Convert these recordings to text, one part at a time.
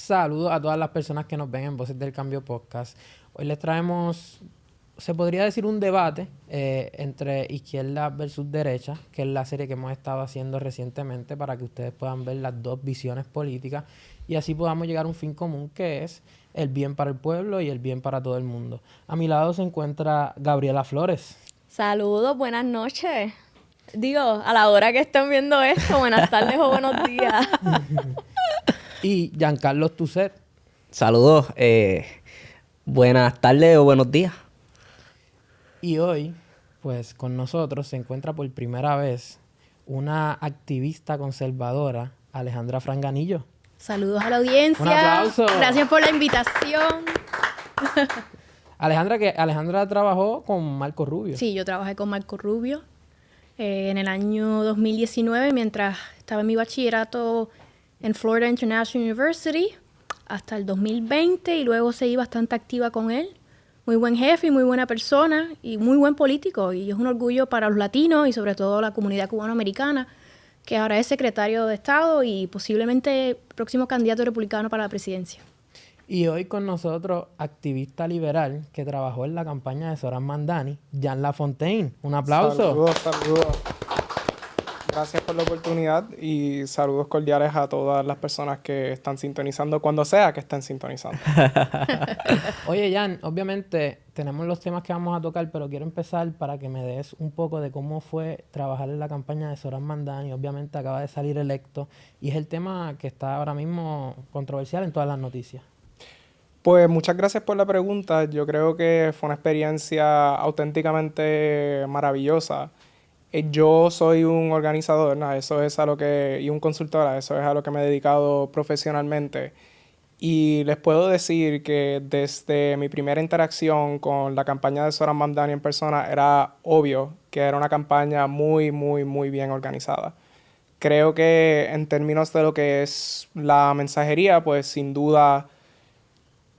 Saludos a todas las personas que nos ven en Voces del Cambio Podcast. Hoy les traemos, se podría decir, un debate entre izquierda versus derecha, que es la serie que hemos estado haciendo recientemente para que ustedes puedan ver las dos visiones políticas y así podamos llegar a un fin común que es el bien para el pueblo y el bien para todo el mundo. A mi lado se encuentra Gabriela Flores. Saludos, buenas noches. Digo, a la hora que estén viendo esto, buenas tardes o buenos días. Y Giancarlo Tucet. Saludos, buenas tardes o buenos días. Y hoy, pues con nosotros se encuentra por primera vez una activista conservadora, Alejandra Franganillo. Saludos a la audiencia. ¡Un aplauso! Gracias por la invitación. Alejandra trabajó con Marco Rubio. Sí, yo trabajé con Marco Rubio en el año 2019 mientras estaba en mi bachillerato en Florida International University hasta el 2020 y luego seguí bastante activa con él. Muy buen jefe y muy buena persona y muy buen político. Y es un orgullo para los latinos y sobre todo la comunidad cubanoamericana, que ahora es secretario de Estado y posiblemente próximo candidato republicano para la presidencia. Y hoy con nosotros, activista liberal que trabajó en la campaña de Zoran Mandani, Jan LaFontaine. Un aplauso. Saludos. Gracias por la oportunidad y saludos cordiales a todas las personas que están sintonizando, cuando sea que estén sintonizando. Oye, Jan, obviamente tenemos los temas que vamos a tocar, pero quiero empezar para que me des un poco de cómo fue trabajar en la campaña de Zoran Mandani. Obviamente acaba de salir electo y es el tema que está ahora mismo controversial en todas las noticias. Pues muchas gracias por la pregunta. Yo creo que fue una experiencia auténticamente maravillosa. Yo soy un organizador, eso es a lo que, y un consultor, eso es a lo que me he dedicado profesionalmente. Y les puedo decir que desde mi primera interacción con la campaña de Zoran Mandani en persona era obvio que era una campaña muy bien organizada. Creo que en términos de lo que es la mensajería, pues sin duda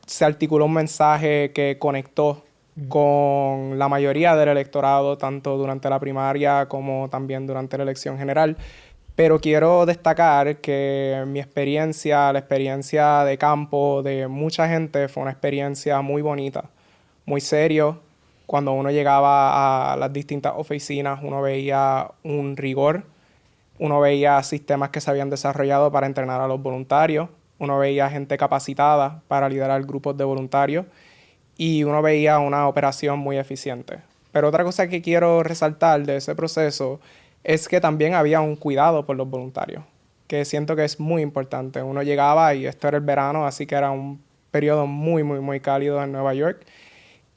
se articuló un mensaje que conectó con la mayoría del electorado, tanto durante la primaria como también durante la elección general. Pero quiero destacar que mi experiencia, la experiencia de campo de mucha gente, fue una experiencia muy bonita, muy serio. Cuando uno llegaba a las distintas oficinas, uno veía un rigor, uno veía sistemas que se habían desarrollado para entrenar a los voluntarios, uno veía gente capacitada para liderar grupos de voluntarios y uno veía una operación muy eficiente. Pero otra cosa que quiero resaltar de ese proceso es que también había un cuidado por los voluntarios, que siento que es muy importante. Uno llegaba y esto era el verano, así que era un periodo muy cálido en Nueva York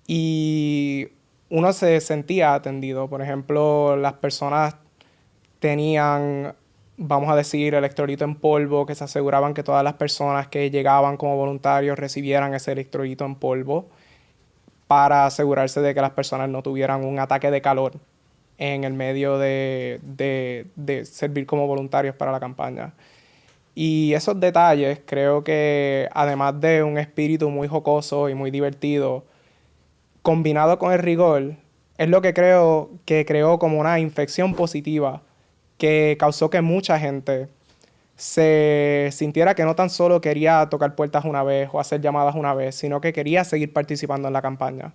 y uno se sentía atendido. Por ejemplo, las personas tenían, vamos a decir, electrolito en polvo, que se aseguraban que todas las personas que llegaban como voluntarios recibieran ese electrolito en polvo para asegurarse de que las personas no tuvieran un ataque de calor en el medio de servir como voluntarios para la campaña. Y esos detalles creo que, además de un espíritu muy jocoso y muy divertido, combinado con el rigor, es lo que creo que creó como una infección positiva que causó que mucha gente se sintiera que no tan solo quería tocar puertas una vez o hacer llamadas una vez, sino que quería seguir participando en la campaña.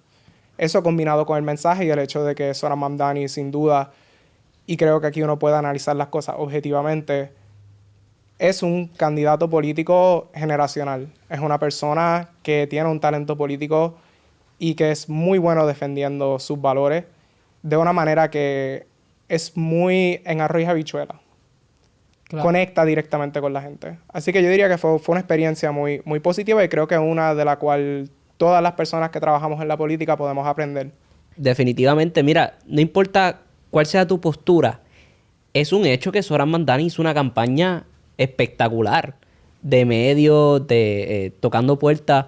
Eso combinado con el mensaje y el hecho de que Zoran Mandani, sin duda, y creo que aquí uno puede analizar las cosas objetivamente, es un candidato político generacional. Es una persona que tiene un talento político y que es muy bueno defendiendo sus valores de una manera que es muy en arroz y habichuela. Claro. Conecta directamente con la gente. Así que yo diría que fue una experiencia muy positiva y creo que es una de la cual todas las personas que trabajamos en la política podemos aprender. Definitivamente, mira, no importa cuál sea tu postura, es un hecho que Zoran Mandani hizo una campaña espectacular de medios, tocando puertas.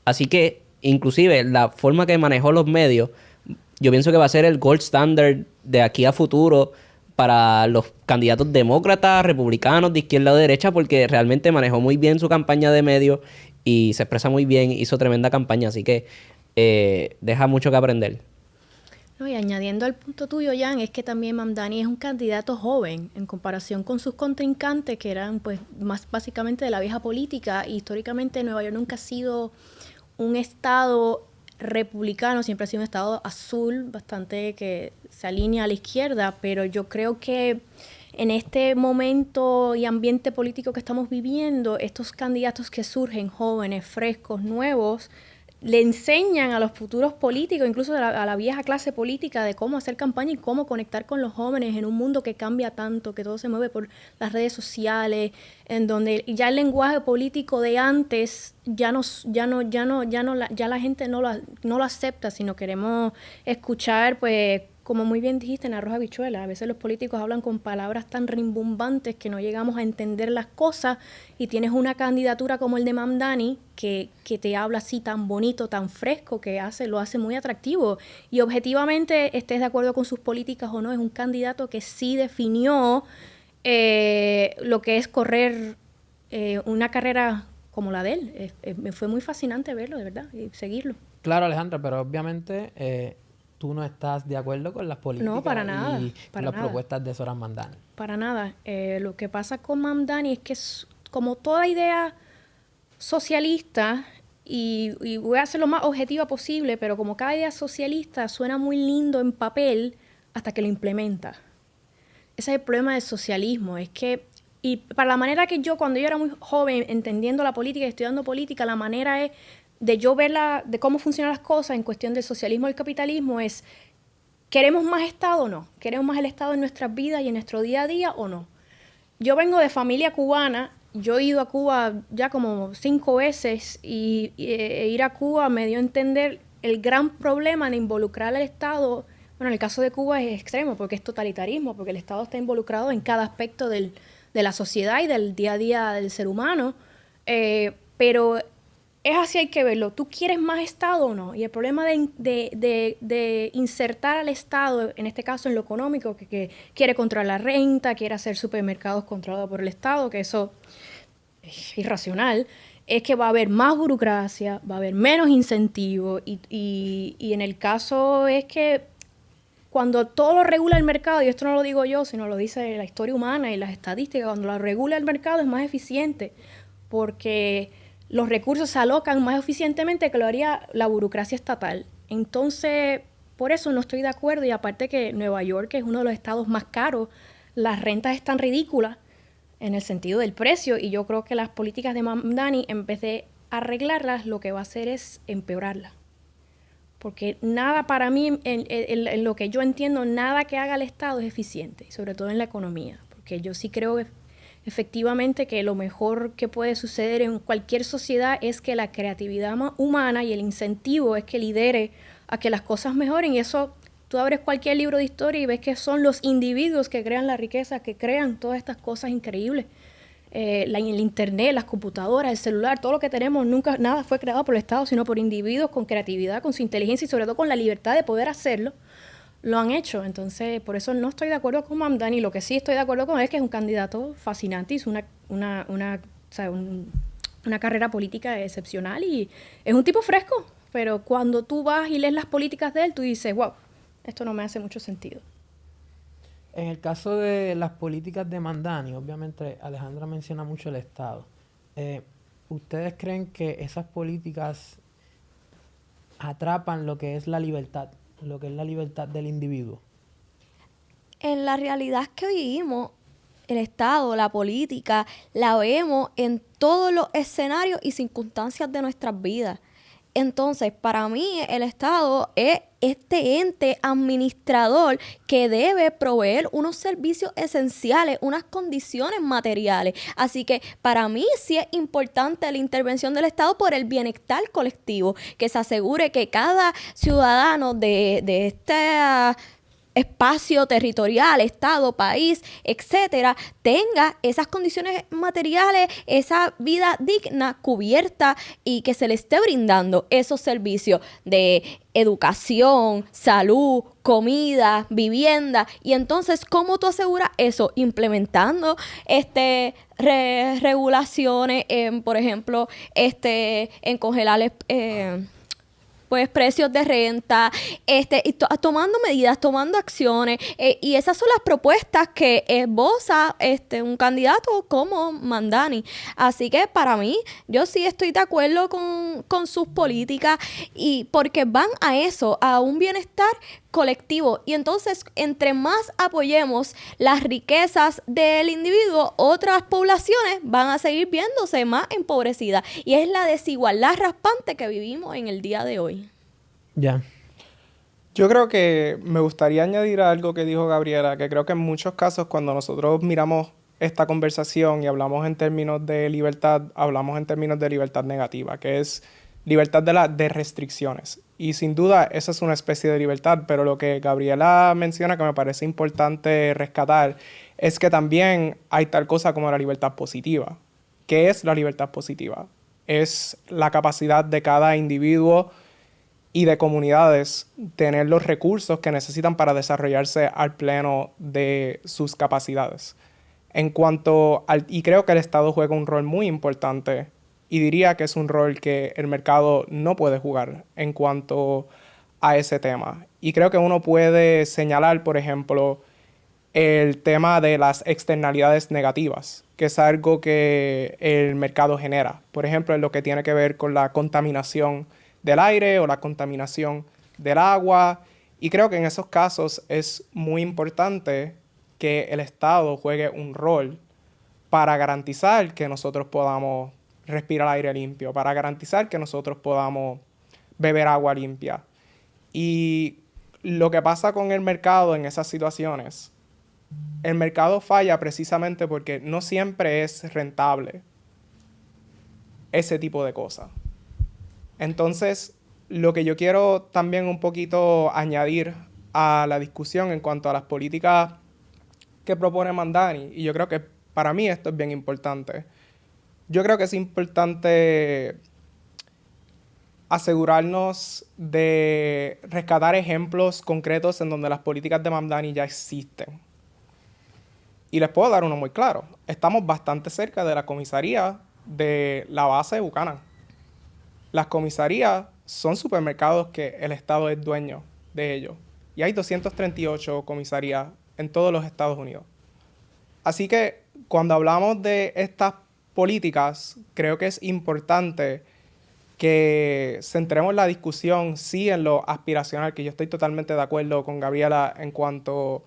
Así que, inclusive, la forma que manejó los medios, yo pienso que va a ser el gold standard de aquí a futuro para los candidatos demócratas, republicanos, de izquierda o de derecha, porque realmente manejó muy bien su campaña de medios y se expresa muy bien, hizo tremenda campaña, así que deja mucho que aprender. No, y añadiendo al punto tuyo, Jan, es que también Mamdani es un candidato joven en comparación con sus contrincantes, que eran pues más básicamente de la vieja política. Y históricamente Nueva York nunca ha sido un estado republicano, siempre ha sido un estado azul, bastante que se alinea a la izquierda, pero yo creo que en este momento y ambiente político que estamos viviendo, estos candidatos que surgen, jóvenes, frescos, nuevos, le enseñan a los futuros políticos, incluso a la vieja clase política, de cómo hacer campaña y cómo conectar con los jóvenes en un mundo que cambia tanto, que todo se mueve por las redes sociales, en donde ya el lenguaje político de antes ya la gente no lo acepta, sino queremos escuchar, pues, como muy bien dijiste, en arroz habichuela. A veces los políticos hablan con palabras tan rimbombantes que no llegamos a entender las cosas, y tienes una candidatura como el de Mamdani que te habla así tan bonito, tan fresco, que lo hace muy atractivo. Y objetivamente, estés de acuerdo con sus políticas o no, es un candidato que sí definió lo que es correr una carrera como la de él. Me fue muy fascinante verlo, de verdad, y seguirlo. Claro, Alejandra, pero obviamente tú no estás de acuerdo con las políticas No, para nada, y para las nada. propuestas de Zoran Mamdani. Para nada. Lo que pasa con Mamdani es que como toda idea socialista, y voy a ser lo más objetiva posible, pero como cada idea socialista suena muy lindo en papel hasta que lo implementa. Ese es el problema del socialismo, es que, y para la manera que cuando yo era muy joven, entendiendo la política y estudiando política, la manera es de yo verla, de cómo funcionan las cosas en cuestión del socialismo y el capitalismo, es: ¿queremos más Estado o no? ¿Queremos más el Estado en nuestras vidas y en nuestro día a día o no? Yo vengo de familia cubana, yo he ido a Cuba ya como 5 veces, y ir a Cuba me dio a entender el gran problema de involucrar al Estado. Bueno, en el caso de Cuba es extremo porque es totalitarismo, porque el Estado está involucrado en cada aspecto de la sociedad y del día a día del ser humano, pero es así, hay que verlo. ¿Tú quieres más Estado o no? Y el problema de insertar al Estado, en este caso en lo económico, que quiere controlar la renta, quiere hacer supermercados controlados por el Estado, que eso es irracional, es que va a haber más burocracia, va a haber menos incentivos, y en el caso es que cuando todo lo regula el mercado, y esto no lo digo yo, sino lo dice la historia humana y las estadísticas, cuando lo regula el mercado es más eficiente, porque los recursos se alocan más eficientemente que lo haría la burocracia estatal. Entonces, por eso no estoy de acuerdo, y aparte que Nueva York es uno de los estados más caros, las rentas están ridículas en el sentido del precio, y yo creo que las políticas de Mamdani, en vez de arreglarlas, lo que va a hacer es empeorarlas. Porque nada, para mí, en lo que yo entiendo, nada que haga el Estado es eficiente, sobre todo en la economía, porque yo sí creo efectivamente que lo mejor que puede suceder en cualquier sociedad es que la creatividad humana y el incentivo es que lidere a que las cosas mejoren. Y eso, tú abres cualquier libro de historia y ves que son los individuos que crean la riqueza, que crean todas estas cosas increíbles. El internet, las computadoras, el celular, todo lo que tenemos, nada fue creado por el Estado, sino por individuos con creatividad, con su inteligencia y sobre todo con la libertad de poder hacerlo. Lo han hecho. Entonces, por eso no estoy de acuerdo con Mamdani. Lo que sí estoy de acuerdo con él es que es un candidato fascinante, hizo una carrera política excepcional y es un tipo fresco, pero cuando tú vas y lees las políticas de él, tú dices, wow, esto no me hace mucho sentido. En el caso de las políticas de Mamdani, obviamente Alejandra menciona mucho el Estado. ¿Ustedes creen que esas políticas atrapan lo que es la libertad del individuo? En la realidad que vivimos, el Estado, la política, la vemos en todos los escenarios y circunstancias de nuestras vidas. Entonces, para mí, el Estado es este ente administrador que debe proveer unos servicios esenciales, unas condiciones materiales. Así que para mí sí es importante la intervención del Estado por el bienestar colectivo, que se asegure que cada ciudadano de este espacio territorial, estado, país, etcétera, tenga esas condiciones materiales, esa vida digna cubierta y que se le esté brindando esos servicios de educación, salud, comida, vivienda. Y entonces, ¿cómo tú aseguras eso? Implementando regulaciones, por ejemplo, en congelar pues precios de renta, tomando medidas, tomando acciones, y esas son las propuestas que esboza un candidato como Mamdani. Así que para mí, yo sí estoy de acuerdo con sus políticas, y porque van a eso, a un bienestar colectivo. Y entonces, entre más apoyemos las riquezas del individuo, otras poblaciones van a seguir viéndose más empobrecidas. Y es la desigualdad raspante que vivimos en el día de hoy. Ya. Yo creo que me gustaría añadir algo que dijo Gabriela, que creo que en muchos casos cuando nosotros miramos esta conversación y hablamos en términos de libertad, hablamos en términos de libertad negativa, que es libertad de restricciones. Y sin duda esa es una especie de libertad, pero lo que Gabriela menciona que me parece importante rescatar es que también hay tal cosa como la libertad positiva. ¿Qué es la libertad positiva? Es la capacidad de cada individuo y de comunidades tener los recursos que necesitan para desarrollarse al pleno de sus capacidades. Y creo que el Estado juega un rol muy importante, y diría que es un rol que el mercado no puede jugar en cuanto a ese tema. Y creo que uno puede señalar, por ejemplo, el tema de las externalidades negativas, que es algo que el mercado genera. Por ejemplo, en lo que tiene que ver con la contaminación del aire o la contaminación del agua. Y creo que en esos casos es muy importante que el Estado juegue un rol para garantizar que nosotros podamos respirar aire limpio, para garantizar que nosotros podamos beber agua limpia. Y lo que pasa con el mercado en esas situaciones, el mercado falla precisamente porque no siempre es rentable ese tipo de cosas. Entonces, lo que yo quiero también un poquito añadir a la discusión en cuanto a las políticas que propone Mamdani, y yo creo que para mí esto es bien importante. Yo creo que es importante asegurarnos de rescatar ejemplos concretos en donde las políticas de Mamdani ya existen. Y les puedo dar uno muy claro. Estamos bastante cerca de la comisaría de la base de Buchanan. Las comisarías son supermercados que el Estado es dueño de ellos. Y hay 238 comisarías en todos los Estados Unidos. Así que cuando hablamos de estas políticas, creo que es importante que centremos la discusión, sí, en lo aspiracional, que yo estoy totalmente de acuerdo con Gabriela en cuanto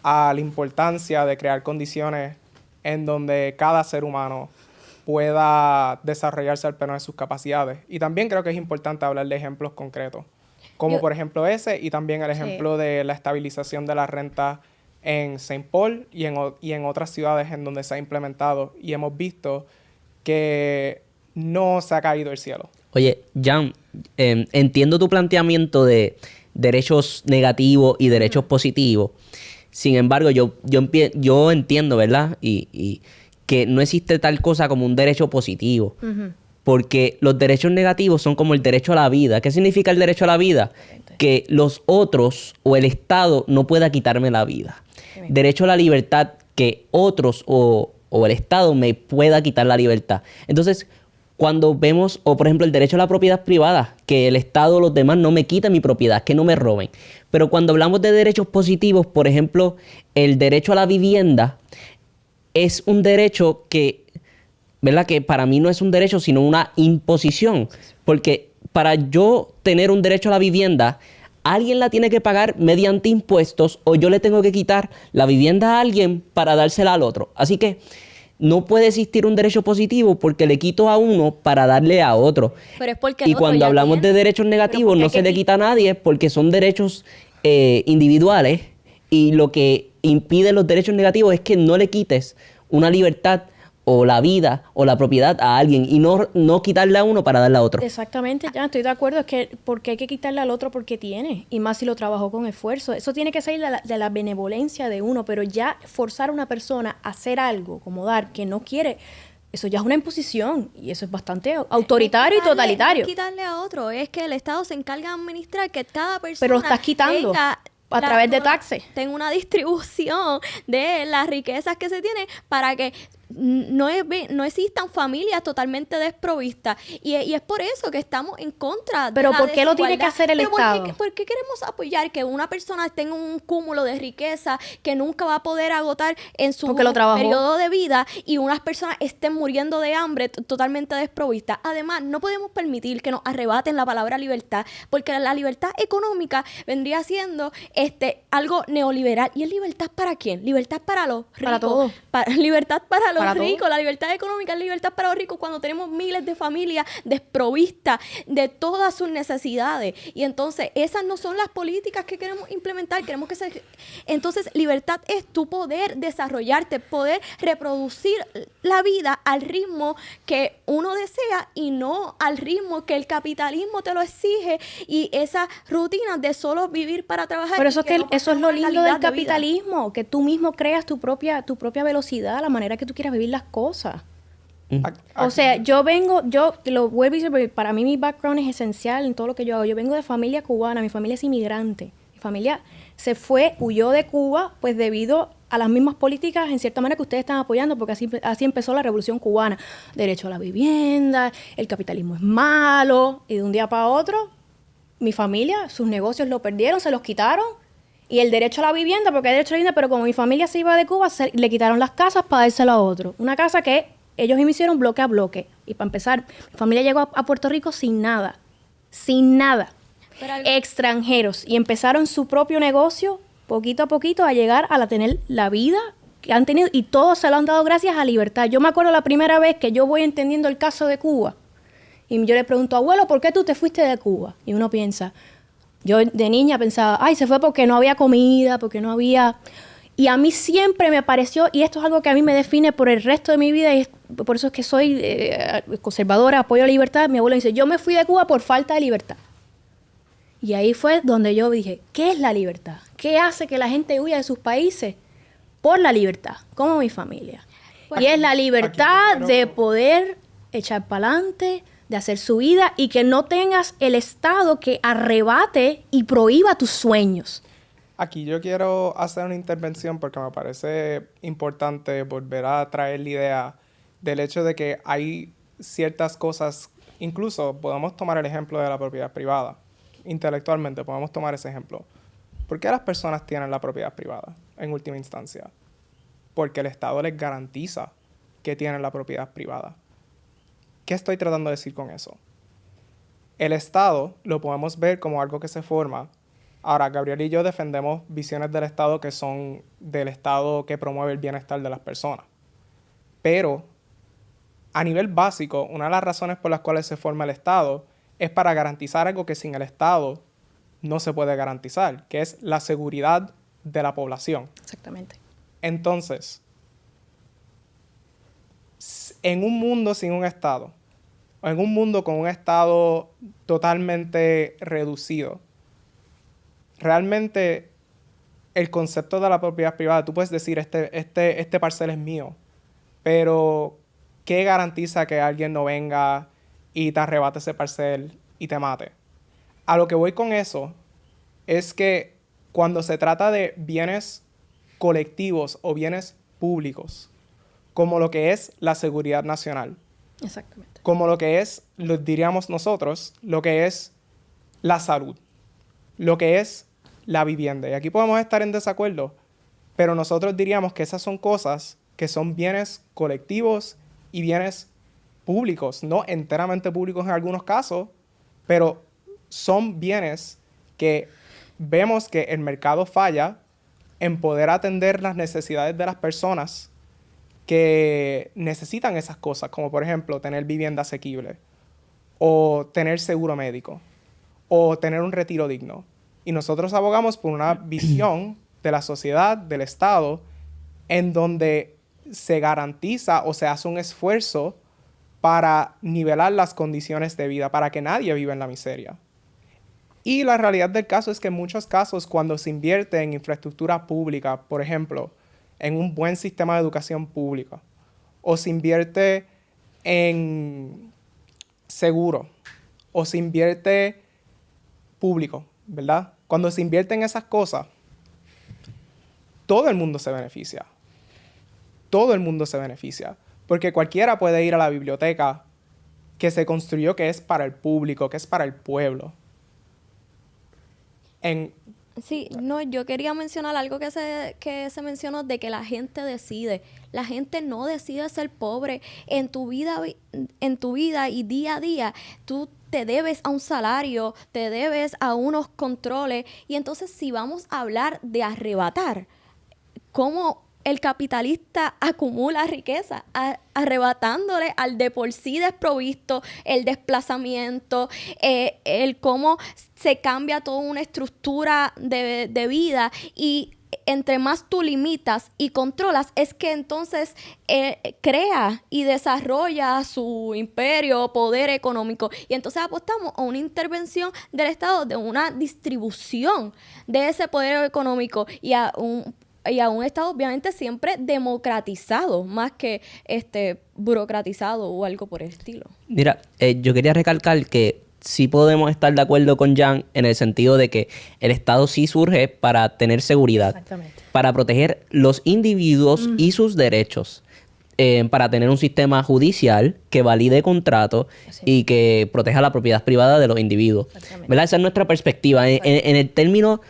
a la importancia de crear condiciones en donde cada ser humano pueda desarrollarse al pleno de sus capacidades. Y también creo que es importante hablar de ejemplos concretos, como por ejemplo ese, y también el ejemplo de la estabilización de la renta en St. Paul y en otras ciudades en donde se ha implementado, y hemos visto que no se ha caído el cielo. Oye, Jan, entiendo tu planteamiento de derechos negativos y derechos positivos. Sin embargo, yo entiendo, ¿verdad? Y que no existe tal cosa como un derecho positivo. Porque los derechos negativos son como el derecho a la vida. ¿Qué significa el derecho a la vida? Que los otros o el Estado no pueda quitarme la vida. Derecho a la libertad, que otros o el Estado me pueda quitar la libertad. Entonces, cuando vemos, o por ejemplo, el derecho a la propiedad privada, que el Estado o los demás no me quiten mi propiedad, que no me roben. Pero cuando hablamos de derechos positivos, por ejemplo, el derecho a la vivienda es un derecho que, ¿verdad? Que para mí no es un derecho, sino una imposición. Porque para yo tener un derecho a la vivienda, alguien la tiene que pagar mediante impuestos, o yo le tengo que quitar la vivienda a alguien para dársela al otro. Así que no puede existir un derecho positivo porque le quito a uno para darle a otro. Pero es porque y cuando hablamos de derechos negativos no se le quita a nadie porque son derechos individuales, y lo que impide los derechos negativos es que no le quites una libertad o la vida o la propiedad a alguien, y no quitarle a uno para darle a otro. Exactamente, ya estoy de acuerdo. Es que porque hay que quitarle al otro porque tiene, y más si lo trabajó con esfuerzo. Eso tiene que salir de la benevolencia de uno, pero ya forzar a una persona a hacer algo, como dar, que no quiere, eso ya es una imposición, y eso es bastante autoritario y totalitario. No es quitarle a otro, es que el Estado se encarga de administrar que cada persona Pero lo estás quitando a través de taxes. Tenga una distribución de las riquezas que se tiene para que no existan familias totalmente desprovistas. Y es por eso que estamos en contra de Pero la ¿por qué lo tiene que desigualdad. hacer el Pero Estado? ¿por qué queremos apoyar que una persona tenga un cúmulo de riqueza que nunca va a poder agotar en su Porque lo trabajó. periodo de vida y unas personas estén muriendo de hambre totalmente desprovistas? Además, no podemos permitir que nos arrebaten la palabra libertad, porque la libertad económica vendría siendo algo neoliberal. ¿Y es libertad para quién? Libertad para los ricos. Para todos. Libertad para los Para ricos. todos. La libertad económica es libertad para los ricos cuando tenemos miles de familias desprovistas de todas sus necesidades. Y entonces, esas no son las políticas que queremos implementar. Queremos que Entonces, libertad es tu poder desarrollarte, poder reproducir la vida al ritmo que uno desea y no al ritmo que el capitalismo te lo exige, y esas rutinas de solo vivir para trabajar. Pero eso es que no eso es lo pasamos lindo calidad del de vida. capitalismo, que tú mismo creas tu propia velocidad, la manera que tú quieras vivir las cosas. O sea, yo te lo vuelvo a decir, porque para mí mi background es esencial en todo lo que yo hago. Yo vengo de familia cubana, mi familia es inmigrante. Mi familia huyó de Cuba, pues debido a las mismas políticas, en cierta manera, que ustedes están apoyando, porque así empezó la Revolución Cubana. Derecho a la vivienda, el capitalismo es malo, y de un día para otro, mi familia, sus negocios lo perdieron, se los quitaron, y el derecho a la vivienda, porque hay derecho a la vivienda, pero como mi familia se iba de Cuba, le quitaron las casas para dárselo a otro. Una casa que ellos me hicieron bloque a bloque. Y para empezar, mi familia llegó a Puerto Rico sin nada. Pero Extranjeros. Y empezaron su propio negocio, poquito a poquito, a llegar a tener la vida que han tenido. Y todos se lo han dado gracias a libertad. Yo me acuerdo la primera vez que yo voy entendiendo el caso de Cuba. Y yo le pregunto, abuelo, ¿por qué tú te fuiste de Cuba? Y uno piensa, yo de niña pensaba, ay, se fue porque no había comida, porque no había... Y a mí siempre me pareció, y esto es algo que a mí me define por el resto de mi vida, y por eso es que soy conservadora, apoyo la libertad. Mi abuelo dice, yo me fui de Cuba por falta de libertad. Y ahí fue donde yo dije, ¿qué es la libertad? ¿Qué hace que la gente huya de sus países? Por la libertad, como mi familia. Y es la libertad de poder echar para adelante, de hacer su vida, y que no tengas el Estado que arrebate y prohíba tus sueños. Aquí yo quiero hacer una intervención porque me parece importante volver a traer la idea del hecho de que hay ciertas cosas, incluso podemos tomar el ejemplo de la propiedad privada. Intelectualmente podemos tomar ese ejemplo. ¿Por qué las personas tienen la propiedad privada en última instancia? Porque el Estado les garantiza que tienen la propiedad privada. ¿Qué estoy tratando de decir con eso? El Estado lo podemos ver como algo que se forma. Ahora, Gabriel y yo defendemos visiones del Estado que son del Estado que promueve el bienestar de las personas. Pero, a nivel básico, una de las razones por las cuales se forma el Estado es para garantizar algo que sin el Estado no se puede garantizar, que es la seguridad de la población. Exactamente. Entonces, en un mundo sin un Estado, o en un mundo con un Estado totalmente reducido, realmente el concepto de la propiedad privada, tú puedes decir, este parcel es mío, pero ¿qué garantiza que alguien no venga y te arrebate ese parcel y te mate? A lo que voy con eso es que cuando se trata de bienes colectivos o bienes públicos, como lo que es la seguridad nacional, Exactamente. como lo que es, lo diríamos nosotros, lo que es la salud, lo que es la vivienda. Y aquí podemos estar en desacuerdo, pero nosotros diríamos que esas son cosas que son bienes colectivos y bienes públicos, no enteramente públicos en algunos casos, pero son bienes que vemos que el mercado falla en poder atender las necesidades de las personas que necesitan esas cosas, como por ejemplo tener vivienda asequible, o tener seguro médico, o tener un retiro digno. Y nosotros abogamos por una visión de la sociedad, del Estado, en donde se garantiza o se hace un esfuerzo para nivelar las condiciones de vida, para que nadie viva en la miseria. Y la realidad del caso es que en muchos casos, cuando se invierte en infraestructura pública, por ejemplo, en un buen sistema de educación pública, o se invierte en seguro, o se invierte público, ¿verdad? Cuando se invierte en esas cosas, todo el mundo se beneficia. Todo el mundo se beneficia. Porque cualquiera puede ir a la biblioteca que se construyó, que es para el público, que es para el pueblo. Sí, no, yo quería mencionar algo que se mencionó de que la gente decide. La gente no decide ser pobre. En tu vida y día a día, tú te debes a un salario, te debes a unos controles. Y entonces, si vamos a hablar de arrebatar, ¿cómo el capitalista acumula riqueza? Arrebatándole al de por sí desprovisto, el desplazamiento, el cómo se cambia toda una estructura de vida, y entre más tú limitas y controlas, es que entonces crea y desarrolla su imperio, poder económico. Y entonces apostamos a una intervención del Estado, de una distribución de ese poder económico y a un Estado obviamente siempre democratizado, más que burocratizado o algo por el estilo. Mira, yo quería recalcar que sí podemos estar de acuerdo con Jan en el sentido de que el Estado sí surge para tener seguridad, Exactamente. para proteger los individuos y sus derechos, para tener un sistema judicial que valide contratos y que proteja la propiedad privada de los individuos. ¿Verdad? Esa es nuestra perspectiva. En el término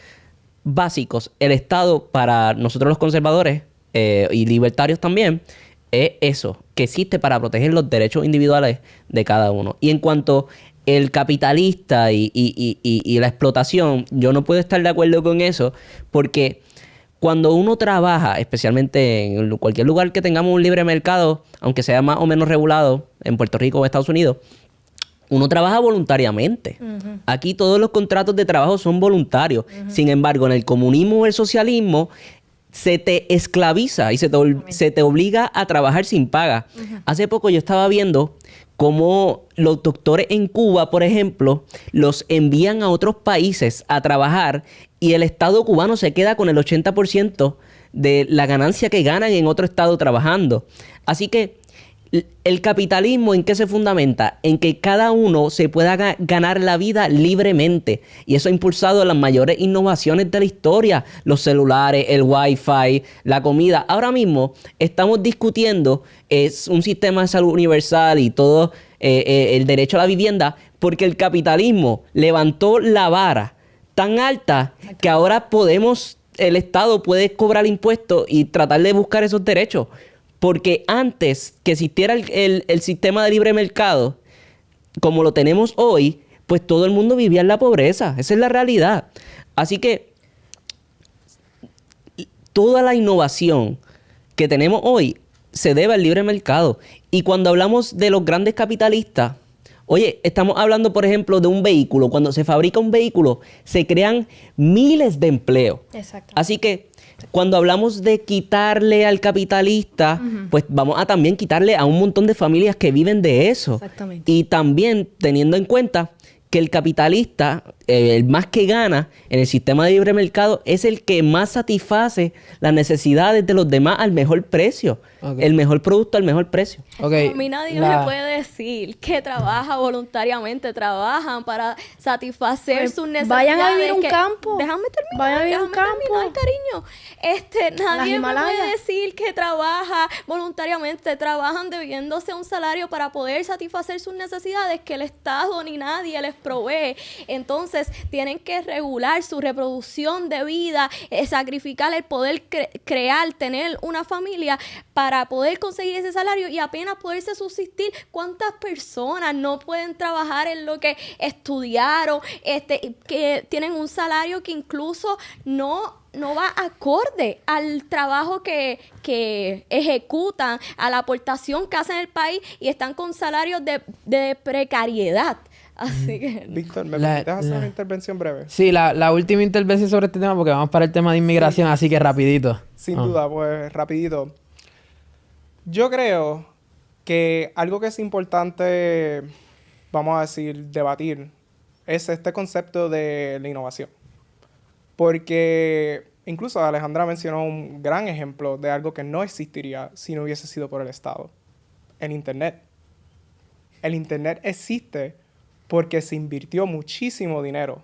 básicos, el Estado para nosotros los conservadores y libertarios también es eso, que existe para proteger los derechos individuales de cada uno. Y en cuanto el capitalista y la explotación, yo no puedo estar de acuerdo con eso, porque cuando uno trabaja, especialmente en cualquier lugar que tengamos un libre mercado, aunque sea más o menos regulado, en Puerto Rico o Estados Unidos, uno trabaja voluntariamente. Aquí todos los contratos de trabajo son voluntarios. Sin embargo, en el comunismo o el socialismo se te esclaviza y se te obliga a trabajar sin paga. Hace poco yo estaba viendo cómo los doctores en Cuba, por ejemplo, los envían a otros países a trabajar y el Estado cubano se queda con el 80% de la ganancia que ganan en otro estado trabajando. Así que el capitalismo, ¿en qué se fundamenta? En que cada uno se pueda ganar la vida libremente. Y eso ha impulsado las mayores innovaciones de la historia. Los celulares, el Wi-Fi, la comida. Ahora mismo estamos discutiendo un sistema de salud universal y todo el derecho a la vivienda, porque el capitalismo levantó la vara tan alta que ahora el Estado puede cobrar impuestos y tratar de buscar esos derechos. Porque antes que existiera el sistema de libre mercado, como lo tenemos hoy, pues todo el mundo vivía en la pobreza. Esa es la realidad. Así que toda la innovación que tenemos hoy se debe al libre mercado. Y cuando hablamos de los grandes capitalistas, oye, estamos hablando, por ejemplo, de un vehículo. Cuando se fabrica un vehículo, se crean miles de empleos. Exacto. Así que cuando hablamos de quitarle al capitalista, pues vamos a también quitarle a un montón de familias que viven de eso. Exactamente. Y también teniendo en cuenta que el capitalista, el más que gana en el sistema de libre mercado, es el que más satisface las necesidades de los demás al mejor precio. Okay. El mejor producto al mejor precio. Okay, A mí nadie me puede decir que trabaja voluntariamente, trabajan para satisfacer Pues, sus necesidades. vayan a vivir a un campo. Déjame terminar. Vayan a vivir a un déjame campo. terminar, cariño. Nadie me Himalayas. puede decir que trabaja voluntariamente, trabajan debiéndose un salario para poder satisfacer sus necesidades que el Estado ni nadie les provee. Entonces, tienen que regular su reproducción de vida, sacrificar el poder crear, tener una familia para poder conseguir ese salario y apenas poderse subsistir. ¿Cuántas personas no pueden trabajar en lo que estudiaron, que tienen un salario que incluso no va acorde al trabajo que ejecutan, a la aportación que hacen el país, y están con salarios de precariedad? Así que... Víctor, ¿me permites hacer una intervención breve? Sí, la última intervención sobre este tema, porque vamos para el tema de inmigración, así que rapidito. Sin duda, pues rapidito. Yo creo que algo que es importante, vamos a decir, debatir, es este concepto de la innovación. Porque incluso Alejandra mencionó un gran ejemplo de algo que no existiría si no hubiese sido por el Estado. El Internet. El Internet existe porque se invirtió muchísimo dinero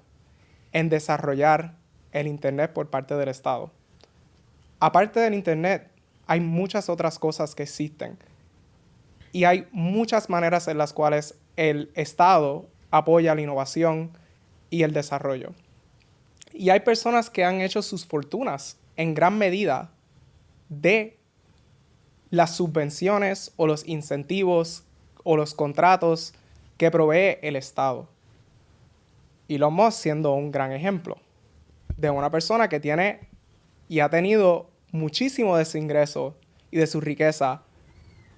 en desarrollar el Internet por parte del Estado. Aparte del Internet, hay muchas otras cosas que existen. Y hay muchas maneras en las cuales el Estado apoya la innovación y el desarrollo. Y hay personas que han hecho sus fortunas en gran medida de las subvenciones o los incentivos o los contratos que provee el Estado. Elon Musk siendo un gran ejemplo de una persona que tiene y ha tenido muchísimo de su ingreso y de su riqueza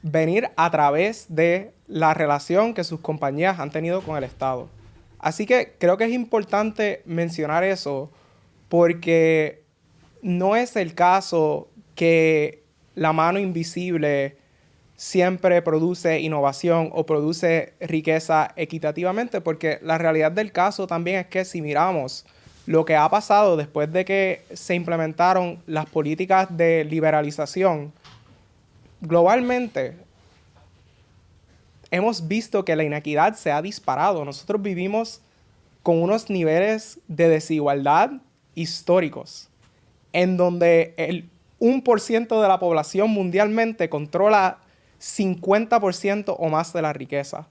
venir a través de la relación que sus compañías han tenido con el Estado. Así que creo que es importante mencionar eso porque no es el caso que la mano invisible siempre produce innovación o produce riqueza equitativamente, porque la realidad del caso también es que si miramos lo que ha pasado después de que se implementaron las políticas de liberalización, globalmente hemos visto que la inequidad se ha disparado. Nosotros vivimos con unos niveles de desigualdad históricos, en donde el 1% de la población mundialmente controla 50% o más de la riqueza.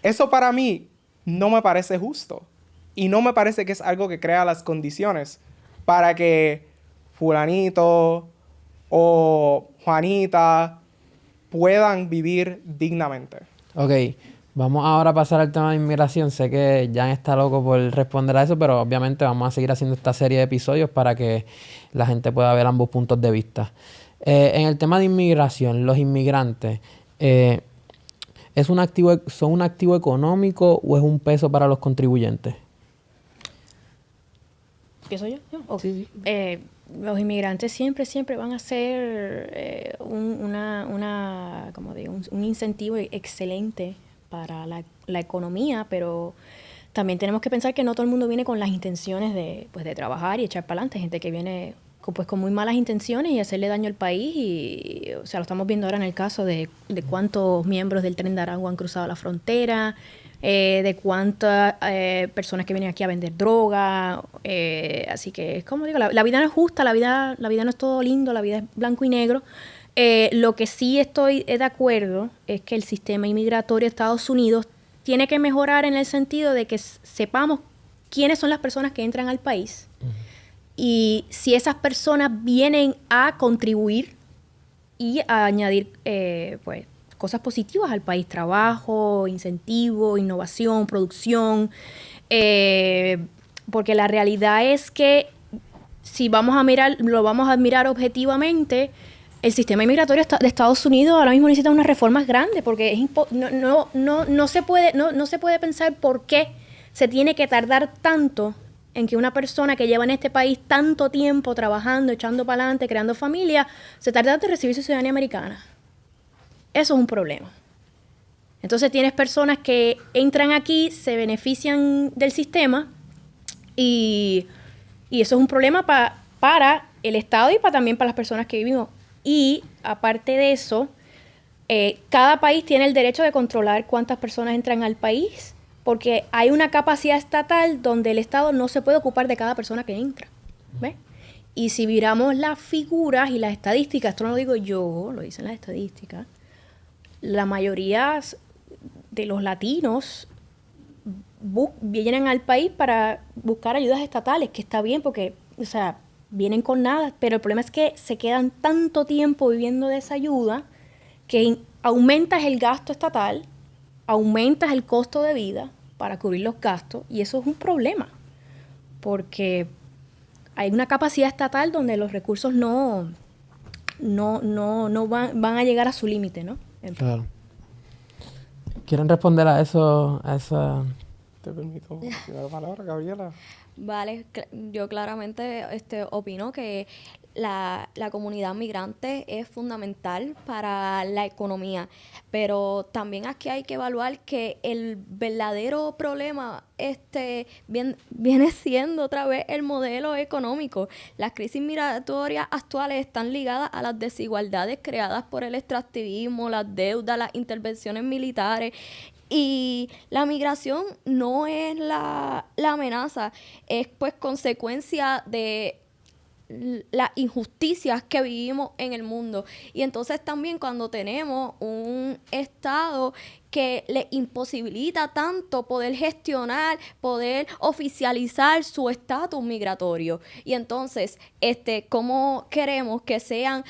Eso para mí no me parece justo y no me parece que es algo que crea las condiciones para que fulanito o Juanita puedan vivir dignamente. Ok, vamos ahora a pasar al tema de inmigración. Sé que Jan está loco por responder a eso, pero obviamente vamos a seguir haciendo esta serie de episodios para que la gente pueda ver ambos puntos de vista. En el tema de inmigración, los inmigrantes, ¿son un activo económico o es un peso para los contribuyentes? ¿Empiezo yo? Sí. Los inmigrantes siempre van a ser un incentivo excelente para la economía, pero también tenemos que pensar que no todo el mundo viene con las intenciones de trabajar y echar para adelante. Gente que viene con muy malas intenciones y hacerle daño al país. Y, o sea, lo estamos viendo ahora en el caso de cuántos miembros del Tren de Aragua han cruzado la frontera, de cuántas personas que vienen aquí a vender droga. Así que es como digo, la vida no es justa, la vida no es todo lindo, la vida es blanco y negro. Lo que sí estoy de acuerdo es que el sistema inmigratorio de Estados Unidos tiene que mejorar en el sentido de que sepamos quiénes son las personas que entran al país. Y si esas personas vienen a contribuir y a añadir cosas positivas al país, trabajo, incentivo, innovación, producción, porque la realidad es que si lo vamos a mirar objetivamente, el sistema inmigratorio de Estados Unidos ahora mismo necesita unas reformas grandes, porque no se puede pensar por qué se tiene que tardar tanto en que una persona que lleva en este país tanto tiempo trabajando, echando para adelante, creando familia, se tarda en recibir su ciudadanía americana. Eso es un problema. Entonces tienes personas que entran aquí, se benefician del sistema y eso es un problema para el Estado y también para las personas que vivimos. Y aparte de eso, cada país tiene el derecho de controlar cuántas personas entran al país, porque hay una capacidad estatal donde el Estado no se puede ocupar de cada persona que entra. ¿Ves? Y si miramos las figuras y las estadísticas, esto no lo digo yo, lo dicen las estadísticas, la mayoría de los latinos vienen al país para buscar ayudas estatales, que está bien porque, o sea, vienen con nada, pero el problema es que se quedan tanto tiempo viviendo de esa ayuda que aumentas el gasto estatal, aumentas el costo de vida para cubrir los gastos, y eso es un problema, porque hay una capacidad estatal donde los recursos no van a llegar a su límite, ¿no? Claro. ¿Quieren responder a eso? Te permito la palabra, Gabriela. Vale, yo claramente opino que la comunidad migrante es fundamental para la economía, pero también aquí hay que evaluar que el verdadero problema viene siendo otra vez el modelo económico. Las crisis migratorias actuales están ligadas a las desigualdades creadas por el extractivismo, las deudas, las intervenciones militares. Y la migración no es la amenaza, es pues consecuencia de las injusticias que vivimos en el mundo. Y entonces también cuando tenemos un Estado que le imposibilita tanto poder gestionar, poder oficializar su estatus migratorio. Y entonces, ¿cómo queremos que sean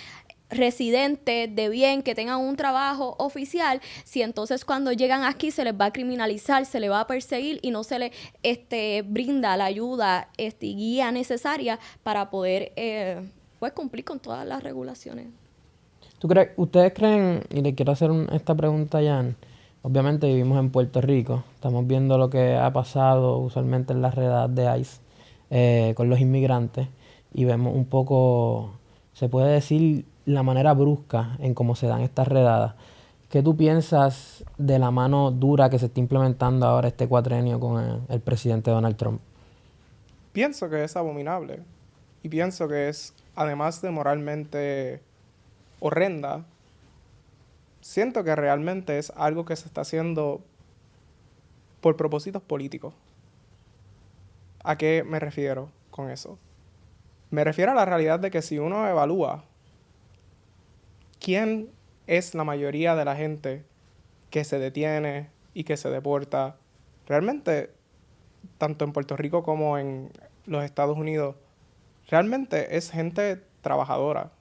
residentes de bien, que tengan un trabajo oficial, si entonces cuando llegan aquí se les va a criminalizar, se les va a perseguir y no se les brinda la ayuda y guía necesaria para poder pues cumplir con todas las regulaciones? ¿Ustedes creen, y le quiero hacer esta pregunta a Jan, obviamente vivimos en Puerto Rico, estamos viendo lo que ha pasado usualmente en las redadas de ICE con los inmigrantes y vemos un poco, se puede decir, la manera brusca en cómo se dan estas redadas. ¿Qué tú piensas de la mano dura que se está implementando ahora este cuatrenio con el presidente Donald Trump? Pienso que es abominable y pienso que es, además de moralmente horrenda, siento que realmente es algo que se está haciendo por propósitos políticos. ¿A qué me refiero con eso? Me refiero a la realidad de que si uno evalúa quién es la mayoría de la gente que se detiene y que se deporta, realmente, tanto en Puerto Rico como en los Estados Unidos, realmente es gente trabajadora.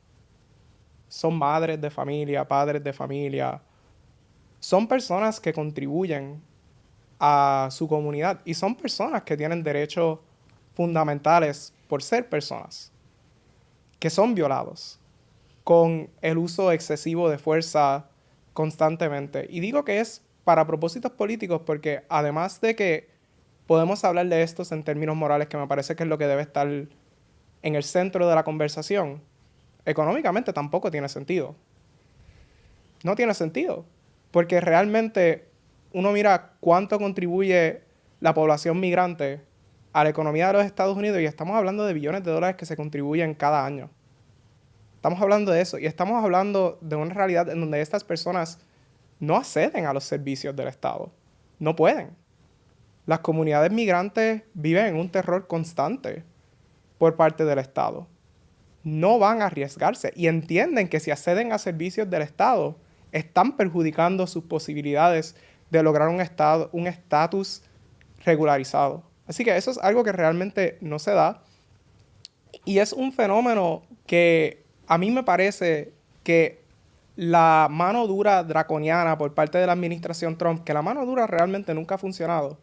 Son madres de familia, padres de familia. Son personas que contribuyen a su comunidad y son personas que tienen derechos fundamentales por ser personas, que son violados con el uso excesivo de fuerza constantemente. Y digo que es para propósitos políticos porque además de que podemos hablar de estos en términos morales, que me parece que es lo que debe estar en el centro de la conversación, económicamente tampoco tiene sentido. No tiene sentido, porque realmente uno mira cuánto contribuye la población migrante a la economía de los Estados Unidos y estamos hablando de billones de dólares que se contribuyen cada año. Estamos hablando de eso y estamos hablando de una realidad en donde estas personas no acceden a los servicios del Estado. No pueden. Las comunidades migrantes viven en un terror constante por parte del Estado. No van a arriesgarse y entienden que si acceden a servicios del Estado, están perjudicando sus posibilidades de lograr un estatus regularizado. Así que eso es algo que realmente no se da y es un fenómeno que a mí me parece que la mano dura draconiana por parte de la administración Trump, que la mano dura realmente nunca ha funcionado,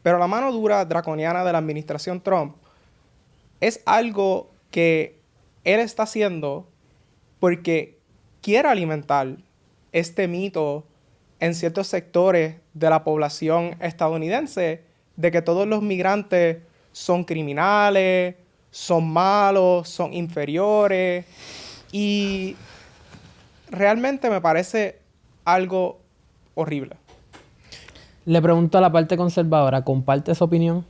pero la mano dura draconiana de la administración Trump es algo que él está haciendo porque quiere alimentar este mito en ciertos sectores de la población estadounidense de que todos los migrantes son criminales, son malos, son inferiores. Y realmente me parece algo horrible. Le pregunto a la parte conservadora, ¿comparte esa opinión?